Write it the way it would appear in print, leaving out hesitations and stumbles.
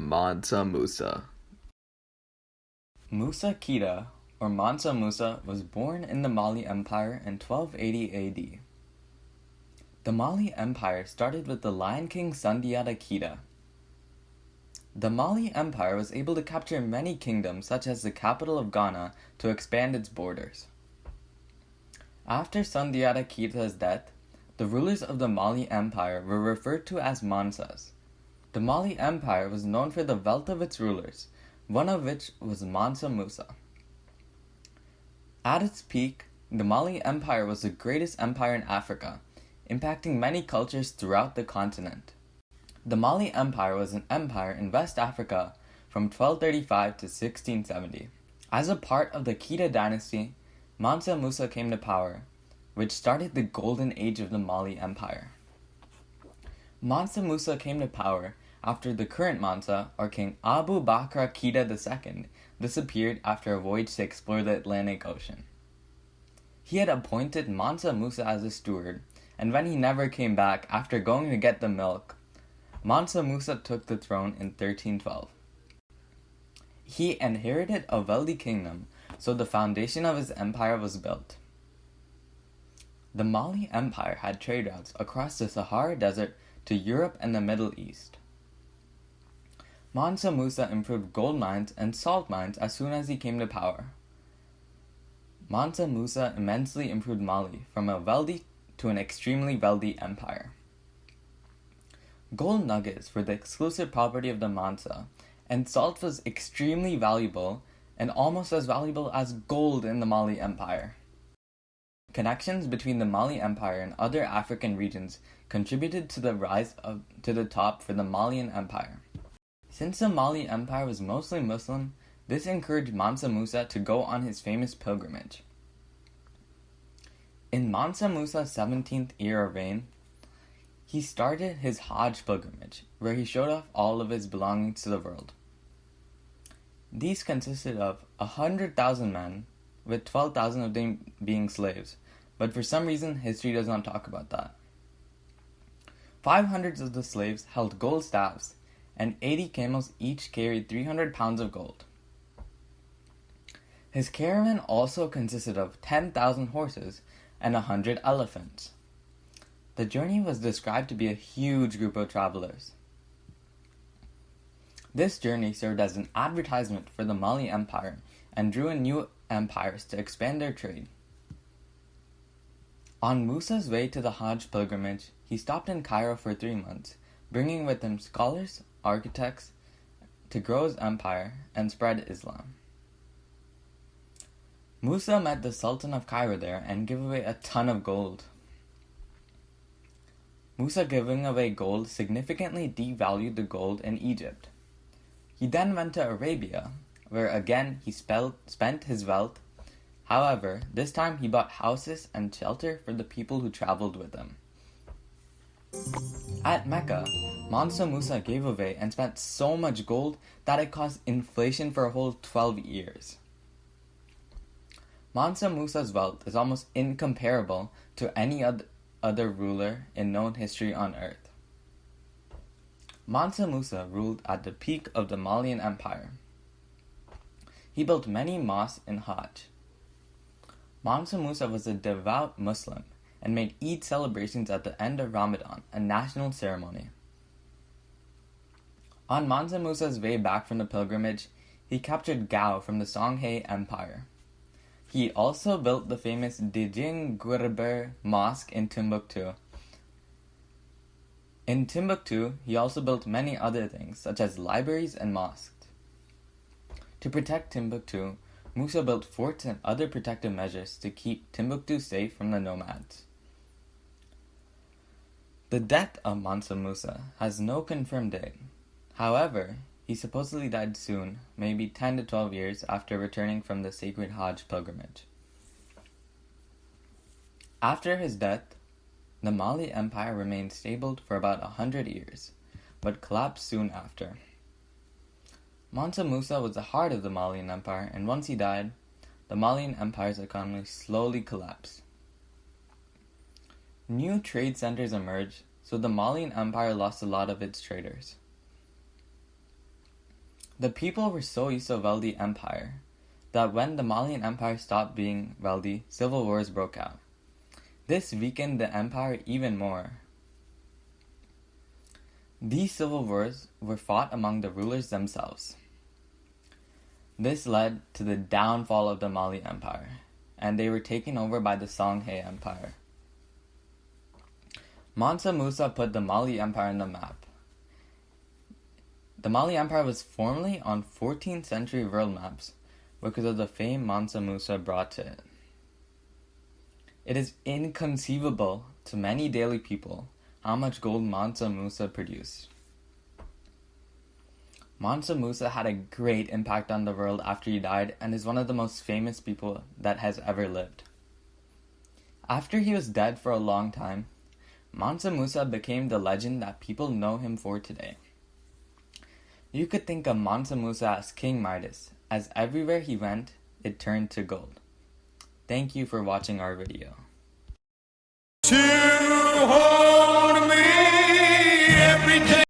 Mansa Musa. Musa Kida, or Mansa Musa, was born in the Mali Empire in 1280 AD. The Mali Empire started with the Lion King Sundiata Keita. The Mali Empire was able to capture many kingdoms, such as the capital of Ghana, to expand its borders. After Sundiata Keita's death, the rulers of the Mali Empire were referred to as Mansas. The Mali Empire was known for the wealth of its rulers, one of which was Mansa Musa. At its peak, the Mali Empire was the greatest empire in Africa, impacting many cultures throughout the continent. The Mali Empire was an empire in West Africa from 1235 to 1670. As a part of the Keita dynasty, Mansa Musa came to power, which started the golden age of the Mali Empire. Mansa Musa came to power after the current Mansa, or King Abu Bakr Keita II, disappeared after a voyage to explore the Atlantic Ocean. He had appointed Mansa Musa as a steward, and when he never came back after going to get the milk, Mansa Musa took the throne in 1312. He inherited a wealthy kingdom, so the foundation of his empire was built. The Mali Empire had trade routes across the Sahara Desert to Europe and the Middle East. Mansa Musa improved gold mines and salt mines as soon as he came to power. Mansa Musa immensely improved Mali from a wealthy to an extremely wealthy empire. Gold nuggets were the exclusive property of the Mansa, and salt was extremely valuable and almost as valuable as gold in the Mali Empire. Connections between the Mali Empire and other African regions contributed to the rise to the top for the Malian Empire. Since the Mali Empire was mostly Muslim, this encouraged Mansa Musa to go on his famous pilgrimage. In Mansa Musa's 17th year of reign, he started his Hajj pilgrimage, where he showed off all of his belongings to the world. These consisted of 100,000 men, with 12,000 of them being slaves, but for some reason history does not talk about that. 500 of the slaves held gold staffs, and 80 camels each carried 300 pounds of gold. His caravan also consisted of 10,000 horses and 100 elephants. The journey was described to be a huge group of travelers. This journey served as an advertisement for the Mali Empire and drew in new empires to expand their trade. On Musa's way to the Hajj pilgrimage, he stopped in Cairo for 3 months, bringing with him scholars, architects, to grow his empire and spread Islam. Musa met the Sultan of Cairo there and gave away a ton of gold. Musa giving away gold significantly devalued the gold in Egypt. He then went to Arabia, where again he spent his wealth. However, this time he bought houses and shelter for the people who traveled with him. At Mecca, Mansa Musa gave away and spent so much gold that it caused inflation for a whole 12 years. Mansa Musa's wealth is almost incomparable to any other ruler in known history on earth. Mansa Musa ruled at the peak of the Malian Empire. He built many mosques in Hajj. Mansa Musa was a devout Muslim and made Eid celebrations at the end of Ramadan, a national ceremony. On Mansa Musa's way back from the pilgrimage, he captured Gao from the Songhay Empire. He also built the famous Dijing Gurber Mosque in Timbuktu. In Timbuktu, he also built many other things, such as libraries and mosques. To protect Timbuktu, Musa built forts and other protective measures to keep Timbuktu safe from the nomads. The death of Mansa Musa has no confirmed date. However, he supposedly died soon, maybe 10 to 12 years after returning from the sacred Hajj pilgrimage. After his death, the Mali Empire remained stable for about 100 years, but collapsed soon after. Mansa Musa was the heart of the Malian Empire, and once he died, the Malian Empire's economy slowly collapsed. New trade centers emerged, so the Malian Empire lost a lot of its traders. The people were so used to a wealthy empire that when the Malian Empire stopped being wealthy, civil wars broke out. This weakened the empire even more. These civil wars were fought among the rulers themselves. This led to the downfall of the Mali Empire, and they were taken over by the Songhai Empire. Mansa Musa put the Mali Empire on the map. The Mali Empire was formerly on 14th century world maps because of the fame Mansa Musa brought to it. It is inconceivable to many daily people how much gold Mansa Musa produced. Mansa Musa had a great impact on the world after he died and is one of the most famous people that has ever lived. After he was dead for a long time, Mansa Musa became the legend that people know him for today. You could think of Mansa Musa as King Midas, as everywhere he went, it turned to gold. Thank you for watching our video.